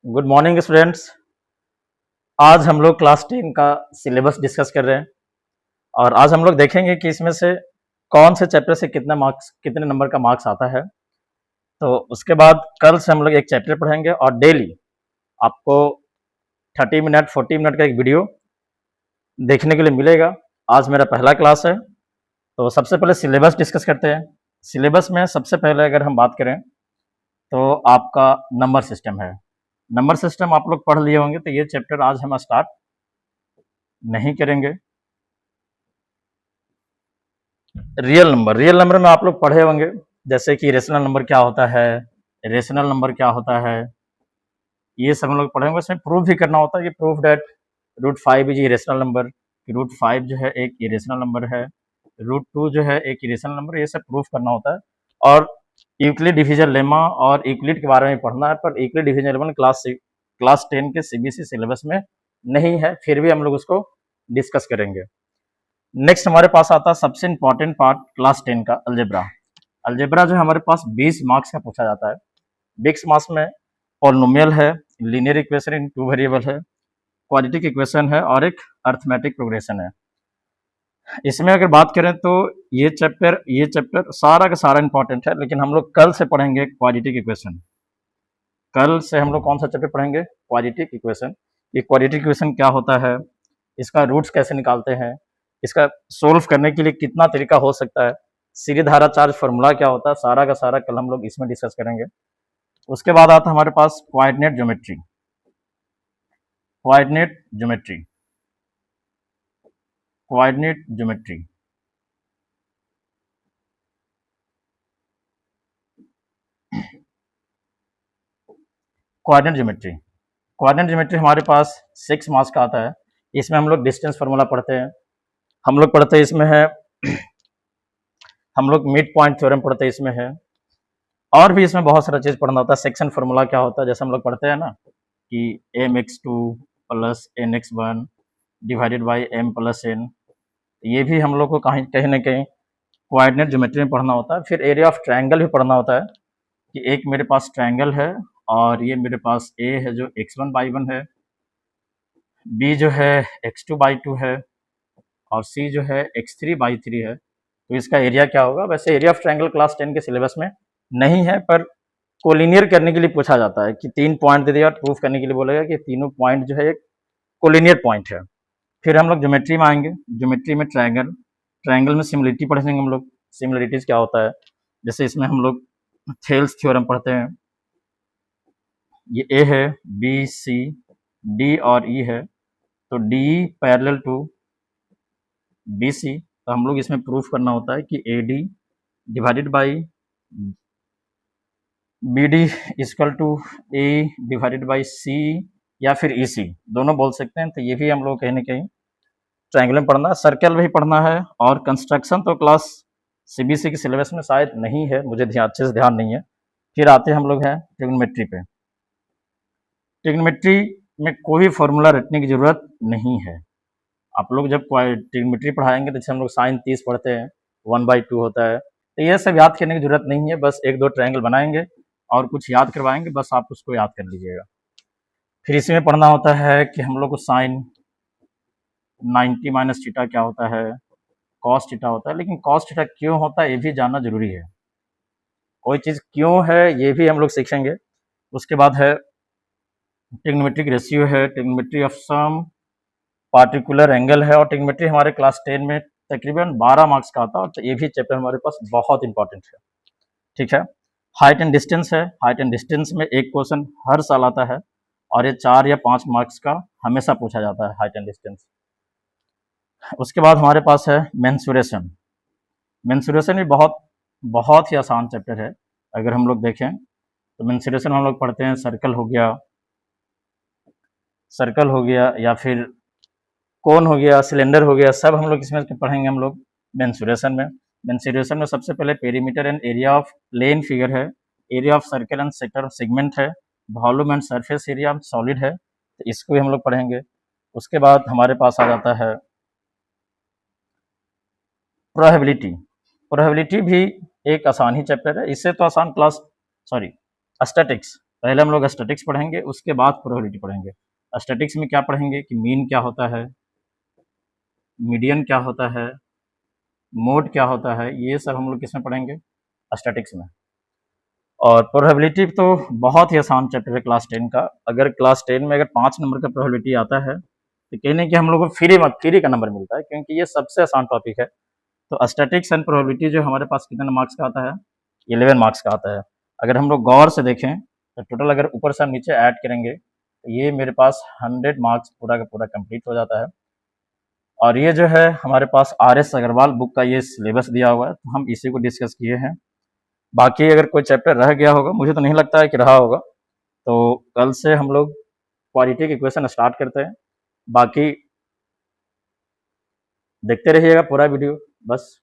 Good morning students. आज हम लोग क्लास 10 का सिलेबस डिस्कस कर रहे हैं और आज हम लोग देखेंगे कि इसमें से कौन से चैप्टर से कितने नंबर का मार्क्स आता है। तो उसके बाद कल से हम लोग एक चैप्टर पढ़ेंगे और डेली आपको 30 मिनट 40 मिनट का एक वीडियो देखने के लिए मिलेगा। आज मेरा पहला क्लास है, तो सबसे पहले सिलेबस डिस्कस करते हैं। सिलेबस में सबसे पहले अगर हम बात करें तो आपका नंबर सिस्टम है। नंबर सिस्टम आप लोग पढ़ लिए होंगे, तो ये चैप्टर आज हम स्टार्ट नहीं करेंगे। रियल नंबर में आप लोग पढ़े होंगे, जैसे कि रेशनल नंबर क्या होता है, रेशनल नंबर क्या होता है, ये सब हम लोग पढ़े होंगे। इसमें प्रूफ भी करना होता है कि proof that √5 is irrational number, √5 जो है एक इरेशनल नंबर है, √2 जो है एक इरेशनल नंबर, ये सब प्रूफ करना होता है। और यूक्लिड डिवीजन लेमा और यूक्लिड के बारे में पढ़ना है, पर यूक्लिड डिवीजन लेमा क्लास 10 के सीबीएसई सिलेबस में नहीं है, फिर भी हम लोग उसको डिस्कस करेंगे। नेक्स्ट हमारे पास आता है सबसे इंपॉर्टेंट पार्ट क्लास 10 का, अलजेब्रा। अलजेब्रा जो है हमारे पास 20 मार्क्स का पूछा जाता है। 20 मार्क्स में पॉलिनोमियल है, लीनियर इक्वेशन इन 2 वेरिएबल है, क्वाड्रेटिक इक्वेशन है और एक अरिथमेटिक प्रोग्रेशन है। इसमें अगर बात करें तो ये चैप्टर सारा का सारा इंपॉर्टेंट है, लेकिन हम लोग कल से पढ़ेंगे क्वाड्रेटिक इक्वेशन। कल से हम लोग कौन सा चैप्टर पढ़ेंगे? Quadratic equation. ये क्वाड्रेटिक इक्वेशन क्या होता है, इसका रूट्स कैसे निकालते हैं, इसका सोल्व करने के लिए कितना तरीका हो सकता है, सीधी धारा चार्ज फॉर्मूला क्या होता है, सारा का सारा कल हम लोग इसमें डिस्कस करेंगे। उसके बाद आता है हमारे पास coordinate geometry. Coordinate geometry coordinate geometry coordinate geometry coordinate geometry हमारे पास 6 मार्क्स का आता है। इसमें हम लोग डिस्टेंस फार्मूला पढ़ते हैं, हम लोग पढ़ते हैं इसमें है हम लोग मिड पॉइंट थ्योरम पढ़ते हैं इसमें है, और भी इसमें बहुत सारा चीज़ पढ़ना होता है। सेक्शन फार्मूला क्या होता है, जैसे हम लोग पढ़ते हैं ना कि mx2 + nx1 divided by m + n, ये भी हम लोग को कहीं ना कहीं कोऑर्डिनेट ज्योमेट्री में पढ़ना होता है। फिर एरिया ऑफ ट्रायंगल भी पढ़ना होता है कि एक मेरे पास ट्रायंगल है और ये मेरे पास a है जो x1/1 है, b जो है x2/2 है और c जो है x3/3 है। तो इसका एरिया क्या होगा? वैसे एरिया ऑफ ट्रायंगल क्लास 10 के सिलेबस में नहीं है, पर कोलिनियर करने के लिए पूछा जाता है कि 3 पॉइंट दे दिया और प्रूफ करने के लिए बोलेगा कि तीनों पॉइंट जो है एक कोलिनियर पॉइंट है। फिर हम लोग ज्योमेट्री में आएंगे। ज्योमेट्री में ट्रायंगल में सिमिलरिटी पढ़ेंगे हम लोग। सिमिलरिटीज क्या होता है, जैसे इसमें हम लोग थेल्स थ्योरम पढ़ते हैं। ये ए है, बी सी डी और ई है, तो D parallel to B C, तो हम लोग इसमें प्रूफ करना होता है कि A D divided by B D equal to A divided by C या फिर ई सी, दोनों बोल सकते हैं। तो ये भी हम लोग कहीं ना कहीं ट्रायंगल में पढ़ना है। सर्कल भी पढ़ना है, और कंस्ट्रक्शन तो क्लास सीबीएसई के सिलेबस में शायद नहीं है, मुझे अच्छे से ध्यान नहीं है। फिर आते हम लोग हैं ट्रिग्नोमेट्री पे। ट्रिग्नोमेट्री में कोई फॉर्मूला रटने की जरूरत नहीं है। आप लोग जब ट्रिग्नोमेट्री पढ़ाएंगे तो जैसे हम लोग साइन 30 पढ़ते हैं, 1/2 होता है, तो ये सब याद करने की जरूरत नहीं है। बस 1-2 ट्रायंगल बनाएंगे और कुछ याद करवाएंगे, बस आप उसको याद कर लीजिएगा। फिर इसी में पढ़ना होता है कि हम लोग को साइन 90 - थीटा क्या होता है, कॉस थीटा होता है। लेकिन कॉस थीटा क्यों होता है ये भी जानना जरूरी है, कोई चीज़ क्यों है ये भी हम लोग सीखेंगे। उसके बाद है ट्रिग्नोमेट्रिक रेशियो है, trigonometry of some particular angle है, और ट्रिग्नोमेट्री हमारे क्लास 10 में तकरीबन 12 मार्क्स का आता है, तो ये भी चैप्टर हमारे पास बहुत इंपॉर्टेंट है। ठीक है। हाइट एंड डिस्टेंस है। हाइट एंड डिस्टेंस में एक क्वेश्चन हर साल आता है और ये 4 या 5 मार्क्स का हमेशा पूछा जाता है, हाइट एंड डिस्टेंस। उसके बाद हमारे पास है मेंसुरेशन। मेंसुरेशन भी बहुत बहुत ही आसान चैप्टर है। अगर हम लोग देखें तो मेंसुरेशन हम लोग पढ़ते हैं, सर्कल हो गया या फिर कोन हो गया, सिलेंडर हो गया, सब हम लोग इसमें पढ़ेंगे हम लोग मेंसुरेशन में। मेंसुरेशन में सबसे पहले perimeter and area of plane figure है, area of circle and sector of segment है, volume and surface area of solid है, तो इसको भी हम लोग पढ़ेंगे। उसके बाद हमारे पास आ जाता है प्रोबेबिलिटी। प्रोबेबिलिटी भी एक आसान ही चैप्टर है, इससे तो आसान स्टैटिक्स। पहले हम लोग स्टैटिक्स पढ़ेंगे, उसके बाद प्रोबेबिलिटी पढ़ेंगे। स्टैटिक्स में क्या पढ़ेंगे कि मीन क्या होता है, मीडियन क्या होता है, मोड क्या होता है, ये सब हम लोग किसमें पढ़ेंगे, स्टैटिक्स में। और प्रोबेबिलिटी तो बहुत ही आसान चैप्टर है क्लास 10 का। अगर क्लास 10 में अगर 5 नंबर का प्रोबेबिलिटी आता है तो कहने कि हम लोग को फ्री का नंबर मिलता है, क्योंकि ये सबसे आसान टॉपिक है। तो स्टैटिक्स एंड प्रोबेबिलिटी जो हमारे पास कितने मार्क्स का आता है, 11 मार्क्स का आता है। अगर हम लोग गौर से देखें तो टोटल अगर ऊपर से हम नीचे ऐड करेंगे तो ये मेरे पास 100 मार्क्स पूरा का पूरा कंप्लीट हो जाता है। और ये जो है हमारे पास RS अग्रवाल बुक का ये सिलेबस दिया हुआ है, तो हम इसी को डिस्कस किए हैं। बाकी अगर कोई चैप्टर रह गया होगा, मुझे तो नहीं लगता है कि रहा होगा, तो कल से हम लोग क्वालिटी के क्वेश्चन स्टार्ट करते हैं। बाकी देखते रहिएगा पूरा वीडियो, बस